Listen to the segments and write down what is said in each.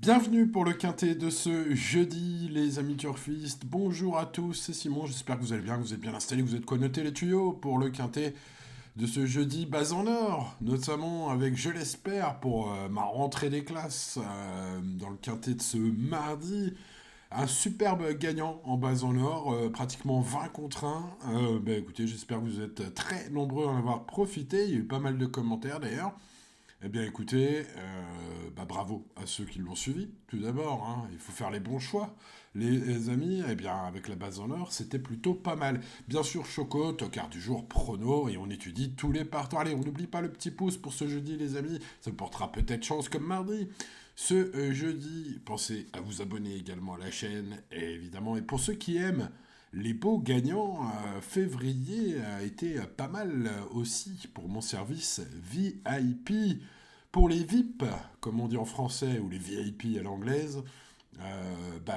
Bienvenue pour le quintet de ce jeudi, les amis turfistes. Bonjour à tous, c'est Simon. J'espère que vous allez bien, que vous êtes bien installés, que vous êtes connotés les tuyaux pour le quintet de ce jeudi bas en or, notamment avec, je l'espère, pour ma rentrée des classes dans le quintet de ce mardi. Un superbe gagnant en bas en or, pratiquement 20 contre 1. Écoutez, j'espère que vous êtes très nombreux à en avoir profité. Il y a eu pas mal de commentaires d'ailleurs. Eh bien écoutez, bravo à ceux qui l'ont suivi, tout d'abord, hein. Il faut faire les bons choix. Les amis, eh bien avec la base en or, c'était plutôt pas mal. Bien sûr, Choco, tocard du jour, prono, et on étudie tous les partants. Allez, on n'oublie pas le petit pouce pour ce jeudi, les amis. Ça vous portera peut-être chance comme mardi. Ce jeudi, pensez à vous abonner également à la chaîne, et évidemment, et pour ceux qui aiment les beaux gagnants, février a été pas mal aussi pour mon service VIP. Pour les VIP, comme on dit en français, ou les VIP à l'anglaise,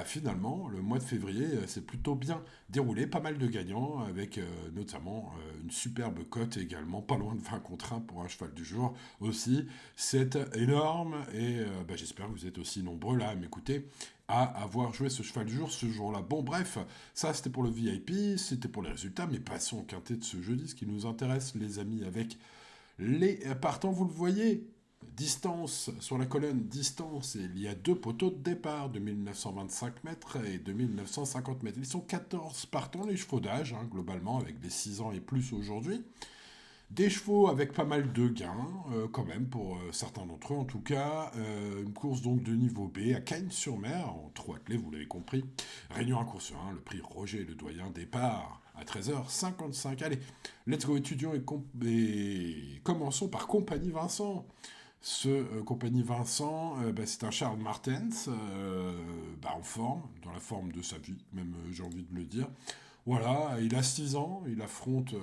finalement, le mois de février s'est plutôt bien déroulé. Pas mal de gagnants, avec notamment une superbe cote également, pas loin de 20 contre 1 pour un cheval du jour aussi. C'est énorme et j'espère que vous êtes aussi nombreux là à m'écouter, à avoir joué ce cheval du jour ce jour-là. Bon, bref, ça c'était pour le VIP, c'était pour les résultats, mais passons au quintet de ce jeudi, ce qui nous intéresse, les amis, avec les partants, vous le voyez. Distance, sur la colonne distance, il y a deux poteaux de départ de 1925 mètres et de 1950 mètres. Ils sont 14 partants, les chevaux d'âge, hein, globalement, avec des 6 ans et plus aujourd'hui. Des chevaux avec pas mal de gains, quand même, pour certains d'entre eux en tout cas. Une course donc de niveau B à Cagnes-sur-Mer, en trop attelé, vous l'avez compris. Réunion à course 1, le prix Roger Le Doyen, départ à 13h55. Allez, let's go, étudions et commençons par Compagnie Vincent. Compagnie Vincent, c'est un Charles Martens, en forme, dans la forme de sa vie, même j'ai envie de le dire. Voilà, il a 6 ans, il affronte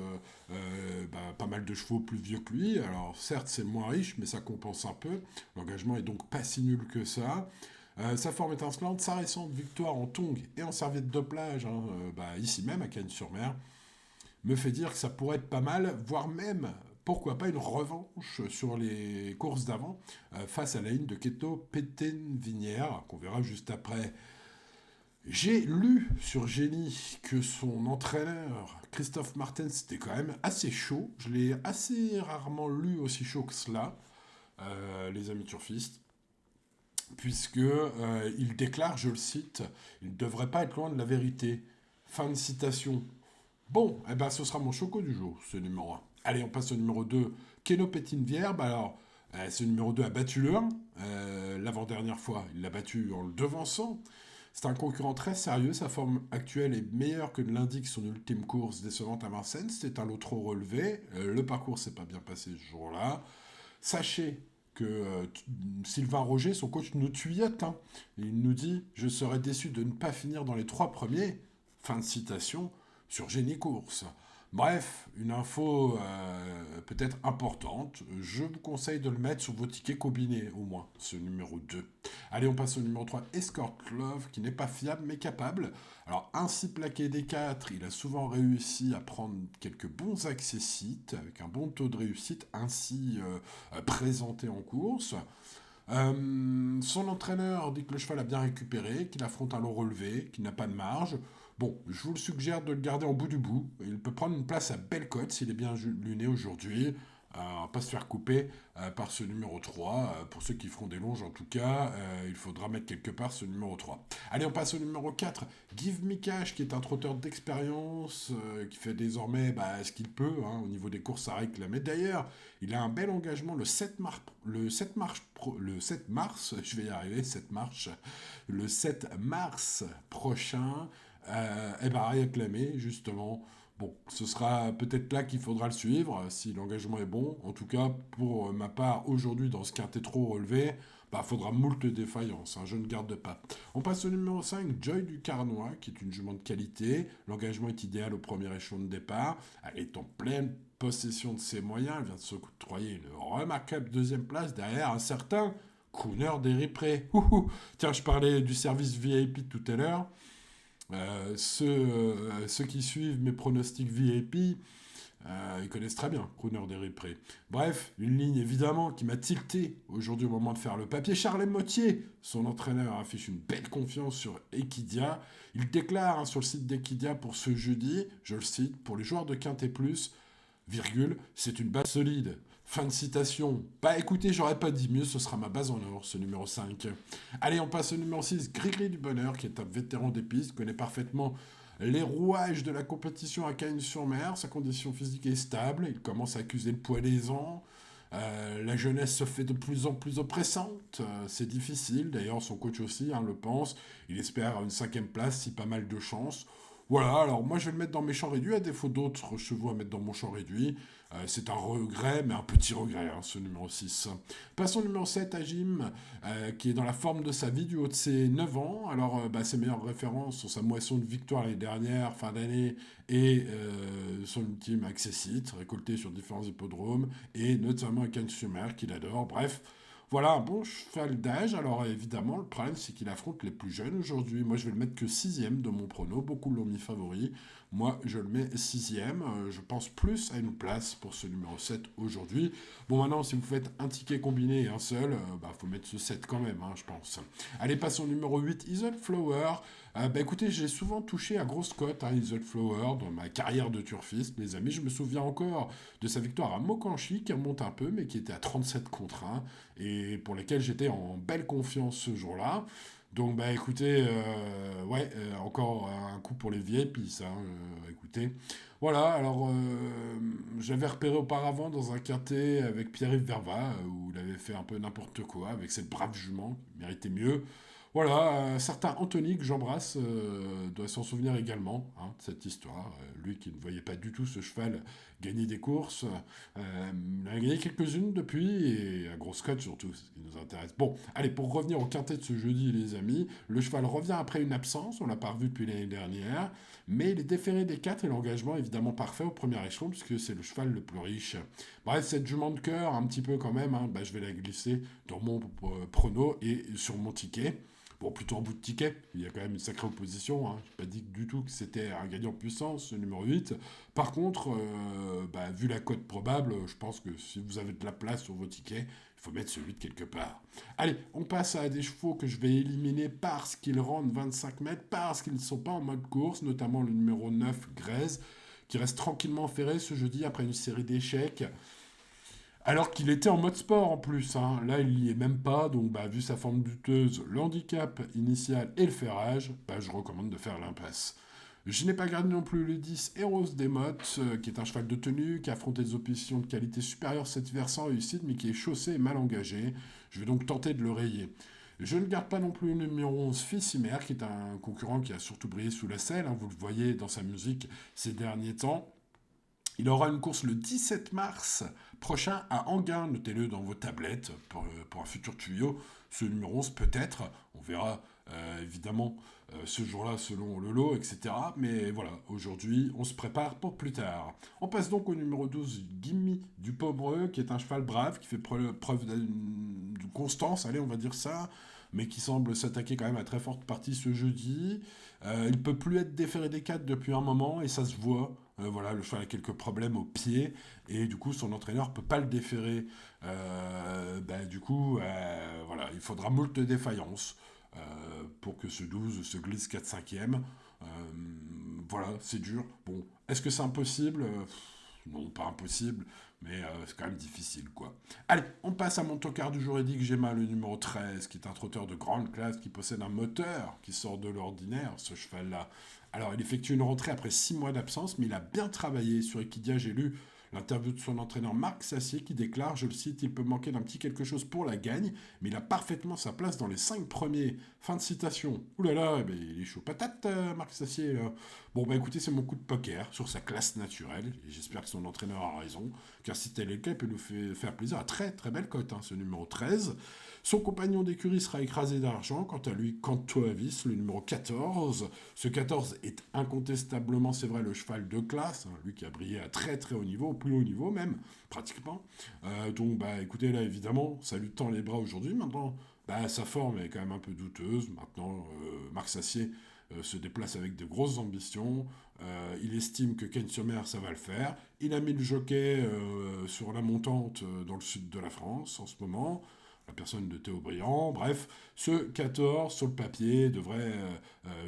pas mal de chevaux plus vieux que lui. Alors certes, c'est moins riche, mais ça compense un peu. L'engagement est donc pas si nul que ça. Sa forme étincelante, sa récente victoire en tongs et en serviette de plage, hein, ici même à Cagnes-sur-Mer, me fait dire que ça pourrait être pas mal, voire même, pourquoi pas, une revanche sur les courses d'avant, face à la ligne de Keto Pétenvinière, qu'on verra juste après. J'ai lu sur Génie que son entraîneur, Christophe Martens, était quand même assez chaud. Je l'ai assez rarement lu aussi chaud que cela, les amis turfistes, puisque il déclare, je le cite, il ne devrait pas être loin de la vérité. Fin de citation. Bon, ce sera mon choco du jour, ce numéro 1. Allez, on passe au numéro 2, Keno Pétine-Vierbe. Alors, ce numéro 2 a battu le 1, l'avant-dernière fois. Il l'a battu en le devançant. C'est un concurrent très sérieux, sa forme actuelle est meilleure que ne l'indique son ultime course décevante à Vincennes. C'est un lot trop relevé, le parcours s'est pas bien passé ce jour-là. Sachez que Sylvain Roger, son coach, nous tuillote, hein. Il nous dit « Je serais déçu de ne pas finir dans les 3 premiers », fin de citation, sur Génie Course. Bref, une info peut-être importante. Je vous conseille de le mettre sur vos tickets combinés, au moins, ce numéro 2. Allez, on passe au numéro 3, Escort Love, qui n'est pas fiable mais capable. Alors, ainsi plaqué des 4, il a souvent réussi à prendre quelques bons accessites, avec un bon taux de réussite, ainsi présenté en course. Son entraîneur dit que le cheval a bien récupéré, qu'il affronte un long relevé, qu'il n'a pas de marge. Bon, je vous le suggère de le garder en bout du bout. Il peut prendre une place à Bellecote s'il est bien luné aujourd'hui. Pas se faire couper par ce numéro 3. Pour ceux qui feront des longes, en tout cas, il faudra mettre quelque part ce numéro 3. Allez, on passe au numéro 4. Give Me Cash, qui est un trotteur d'expérience, qui fait désormais ce qu'il peut, hein, au niveau des courses à réclamer. D'ailleurs, il a un bel engagement le 7 mars, je vais y arriver, 7 mars, le 7 mars prochain, à réclamer, justement. Bon, ce sera peut-être là qu'il faudra le suivre, si l'engagement est bon. En tout cas, pour ma part, aujourd'hui, dans ce quintet trop relevé, faudra moult défaillances, hein, je ne garde pas. On passe au numéro 5, Joy du Carnois, qui est une jument de qualité. L'engagement est idéal au premier échelon de départ. Elle est en pleine possession de ses moyens. Elle vient de s'octroyer une remarquable deuxième place derrière un certain Crooner d'Éripré. Tiens, je parlais du service VIP tout à l'heure. Ceux qui suivent mes pronostics VIP Ils connaissent très bien Crooner des Ripré. Bref, une ligne évidemment qui m'a tilté aujourd'hui au moment de faire le papier. Charles Mottier, son entraîneur, affiche une belle confiance sur Equidia. Il déclare sur le site d'Equidia pour ce jeudi, je le cite, pour les joueurs de Quintet Plus, virgule, c'est une base solide. Fin de citation. Bah écoutez, j'aurais pas dit mieux, ce sera ma base en or, ce numéro 5. Allez, on passe au numéro 6, Grigri du Bonheur, qui est un vétéran des pistes, connaît parfaitement les rouages de la compétition à Cagnes-sur-Mer. Sa condition physique est stable, il commence à accuser le poids des ans. La jeunesse se fait de plus en plus oppressante, c'est difficile, d'ailleurs son coach aussi le pense, il espère une 5e place, si pas mal de chance. Voilà, alors moi je vais le mettre dans mes champs réduits, à défaut d'autres chevaux à mettre dans mon champ réduit. C'est un regret, mais un petit regret, ce numéro 6. Passons au numéro 7, à Jim, qui est dans la forme de sa vie du haut de ses 9 ans. Alors, ses meilleures références sont sa moisson de victoire l'année dernière, fin d'année, et son ultime accessite, récolté sur différents hippodromes, et notamment à Cannes-sur-Mer, qu'il adore. Bref, voilà un bon cheval d'âge. Alors évidemment, le problème c'est qu'il affronte les plus jeunes aujourd'hui. Moi je vais le mettre que 6e de mon prono. Beaucoup l'ont mis favori. Moi je le mets 6e. Je pense plus à une place pour ce numéro 7 aujourd'hui. Bon, maintenant si vous faites un ticket combiné et un seul, faut mettre ce 7 quand même, je pense. Allez, passons au numéro 8, Isle Flower. Écoutez, j'ai souvent touché à grosse cote Isle Flower dans ma carrière de turfiste, les amis. Je me souviens encore de sa victoire à Mokanchy, qui remonte un peu, mais qui était à 37 contre 1, et pour lesquels j'étais en belle confiance ce jour-là. Donc, écoutez, encore un coup pour les vieilles pistes, écoutez. Voilà, alors, j'avais repéré auparavant dans un quintet avec Pierre-Yves Verva, où il avait fait un peu n'importe quoi avec cette brave jument, qui méritait mieux. Voilà, un certain Anthony, que j'embrasse, doit s'en souvenir également, de cette histoire. Lui qui ne voyait pas du tout ce cheval gagner des courses. Il en a gagné quelques-unes depuis, et à grosse cote surtout, c'est ce qui nous intéresse. Bon, allez, pour revenir au quintet de ce jeudi, les amis, le cheval revient après une absence, on l'a pas revu depuis l'année dernière, mais il est déféré des 4 et l'engagement évidemment parfait au premier échelon, puisque c'est le cheval le plus riche. Bref, cette jument de cœur, un petit peu quand même, je vais la glisser dans mon prono et sur mon ticket. Bon, plutôt en bout de ticket, il y a quand même une sacrée opposition. Je n'ai pas dit du tout que c'était un gagnant puissance, ce numéro 8. Par contre, vu la cote probable, je pense que si vous avez de la place sur vos tickets, il faut mettre ce 8 quelque part. Allez, on passe à des chevaux que je vais éliminer parce qu'ils rendent 25 mètres, parce qu'ils ne sont pas en mode course, notamment le numéro 9, Grèze, qui reste tranquillement ferré ce jeudi après une série d'échecs. Alors qu'il était en mode sport en plus, là il n'y est même pas, donc vu sa forme buteuse, l'handicap initial et le ferrage, je recommande de faire l'impasse. Je n'ai pas gardé non plus le 10 Eros Desmottes, qui est un cheval de tenue, qui a affronté des oppositions de qualité supérieure cette hiver sans réussite, mais qui est chaussé et mal engagé. Je vais donc tenter de le rayer. Je ne garde pas non plus le numéro 11 Fissimer, qui est un concurrent qui a surtout brillé sous la selle, vous le voyez dans sa musique ces derniers temps. Il aura une course le 17 mars prochain à Enghien. Notez-le dans vos tablettes pour un futur tuyau. Ce numéro 11 peut-être. On verra évidemment ce jour-là selon le lot, etc. Mais voilà, aujourd'hui, on se prépare pour plus tard. On passe donc au numéro 12, Gimme du Pomereux, qui est un cheval brave, qui fait preuve de constance, allez, on va dire ça, mais qui semble s'attaquer quand même à très forte partie ce jeudi. Il peut plus être déféré des 4 depuis un moment, et ça se voit. Le cheval a quelques problèmes au pied, et du coup, son entraîneur ne peut pas le déférer. Il faudra moult défaillances pour que ce 12 se glisse 4/5e. C'est dur. Bon, est-ce que c'est impossible? Non, pas impossible, mais c'est quand même difficile, quoi. Allez, on passe à mon tocard du jour édit, Gemma, le numéro 13, qui est un trotteur de grande classe, qui possède un moteur qui sort de l'ordinaire, ce cheval-là. Alors, il effectue une rentrée après 6 mois d'absence, mais il a bien travaillé. Sur Equidia, j'ai lu l'interview de son entraîneur Marc Sassier qui déclare, je le cite, il peut manquer d'un petit quelque chose pour la gagne, mais il a parfaitement sa place dans les 5 premiers. Fin de citation. Ouh là là, il est chaud patate, Marc Sassier, là. Bon, écoutez, c'est mon coup de poker sur sa classe naturelle, et j'espère que son entraîneur a raison, car si tel est le cas, il peut nous faire plaisir à très très belle cote, ce numéro 13. Son compagnon d'écurie sera écrasé d'argent, quant à lui, Canto Avis, le numéro 14. Ce 14 est incontestablement, c'est vrai, le cheval de classe, lui qui a brillé à très très haut niveau, au plus haut niveau même, pratiquement. Écoutez, là, évidemment, ça lui tend les bras aujourd'hui. Maintenant, sa forme est quand même un peu douteuse. Maintenant, Marc Sassier se déplace avec de grosses ambitions. Il estime que Cagnes-sur-Mer, ça va le faire. Il a mis le jockey sur la montante dans le sud de la France en ce moment. La personne de Théo Briand. Bref, ce 14 sur le papier devrait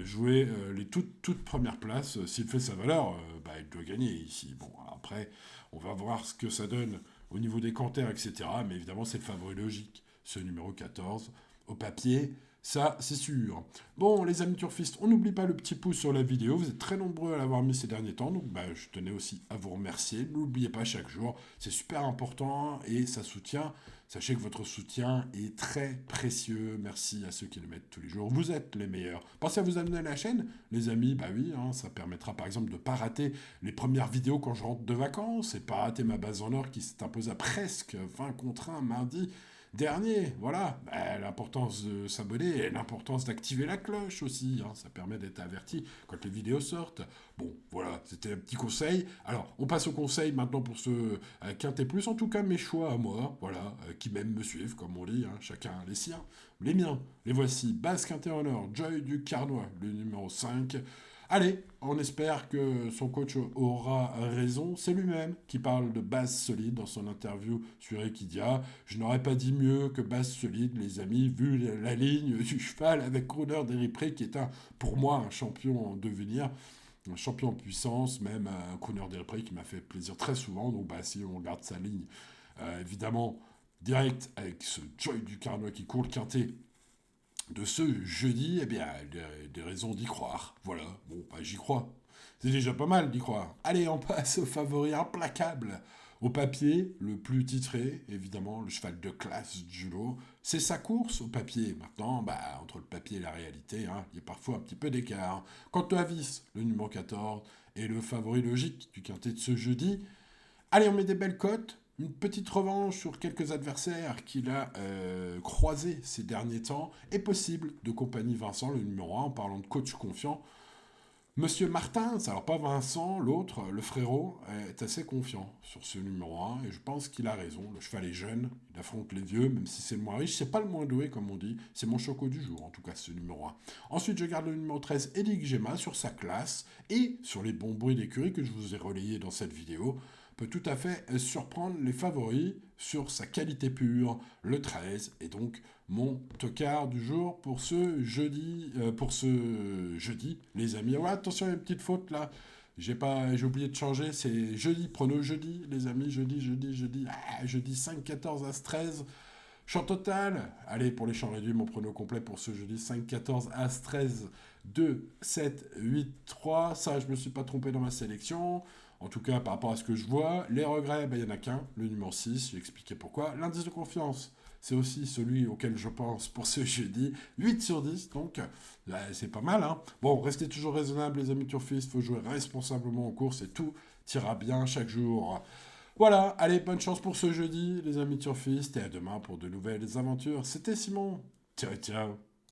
jouer les toutes premières places. S'il fait sa valeur, il doit gagner ici. Bon, après, on va voir ce que ça donne au niveau des canters, etc. Mais évidemment, c'est le favori logique, ce numéro 14. Au papier, ça, c'est sûr. Bon, les amis turfistes, on n'oublie pas le petit pouce sur la vidéo. Vous êtes très nombreux à l'avoir mis ces derniers temps. Donc, je tenais aussi à vous remercier. N'oubliez pas chaque jour. C'est super important et ça soutient. Sachez que votre soutien est très précieux. Merci à ceux qui le mettent tous les jours. Vous êtes les meilleurs. Pensez à vous abonner à la chaîne, les amis. Oui, ça permettra par exemple de ne pas rater les premières vidéos quand je rentre de vacances et pas rater ma base en or qui s'est imposée à presque 20 contre 1 mardi dernier. Voilà, l'importance de s'abonner et l'importance d'activer la cloche aussi. Ça permet d'être averti quand les vidéos sortent. Bon, voilà, c'était un petit conseil. Alors, on passe au conseil maintenant pour ce Quintet Plus. En tout cas, mes choix à moi, voilà, qui m'aiment me suivent, comme on dit, chacun les siens. Les miens, les voici. Base Quintet en or, Joy du Carnois, le numéro 5. Allez, on espère que son coach aura raison. C'est lui-même qui parle de base solide dans son interview sur Equidia. Je n'aurais pas dit mieux que base solide, les amis, vu la ligne du cheval avec Crooner d'Eripré, qui est pour moi un champion en devenir, un champion en puissance, même un Crooner d'Eripré qui m'a fait plaisir très souvent. Donc si on regarde sa ligne, évidemment, direct avec ce Joy du Carnois qui court le quintet de ce jeudi, il y a des raisons d'y croire. Voilà, j'y crois. C'est déjà pas mal d'y croire. Allez, on passe au favori implacable. Au papier, le plus titré, évidemment, le cheval de classe du lot. C'est sa course au papier. Maintenant, entre le papier et la réalité, il y a parfois un petit peu d'écart. Quant à Avis, le numéro 14, est le favori logique du quintet de ce jeudi. Allez, on met des belles cotes. Une petite revanche sur quelques adversaires qu'il a croisés ces derniers temps est possible de compagnie Vincent, le numéro 1, en parlant de coach confiant. Monsieur Martins, alors pas Vincent, l'autre, le frérot, est assez confiant sur ce numéro 1 et je pense qu'il a raison. Le cheval est jeune, il affronte les vieux, même si c'est le moins riche, c'est pas le moins doué comme on dit, c'est mon choco du jour en tout cas ce numéro 1. Ensuite je garde le numéro 13, Eddie Gemma, sur sa classe et sur les bons bruits d'écurie que je vous ai relayés dans cette vidéo. Peut tout à fait surprendre les favoris sur sa qualité pure, le 13, et donc mon tocard du jour pour ce jeudi, les amis. Ouais, attention, il y a une petite faute là, j'ai oublié de changer, c'est jeudi, prono jeudi, les amis, jeudi 5, 14, As 13, champ total, allez, pour les champs réduits, mon prono complet pour ce jeudi 5, 14, As 13, 2, 7, 8, 3, ça je me suis pas trompé dans ma sélection. En tout cas, par rapport à ce que je vois, les regrets, il n'y en a qu'un, le numéro 6, j'ai expliqué pourquoi. L'indice de confiance, c'est aussi celui auquel je pense pour ce jeudi, 8 sur 10, donc c'est pas mal. Bon, restez toujours raisonnables les amis turfistes, il faut jouer responsablement en course et tout ira bien chaque jour. Voilà, allez, bonne chance pour ce jeudi les amis turfistes et à demain pour de nouvelles aventures. C'était Simon, ciao ciao.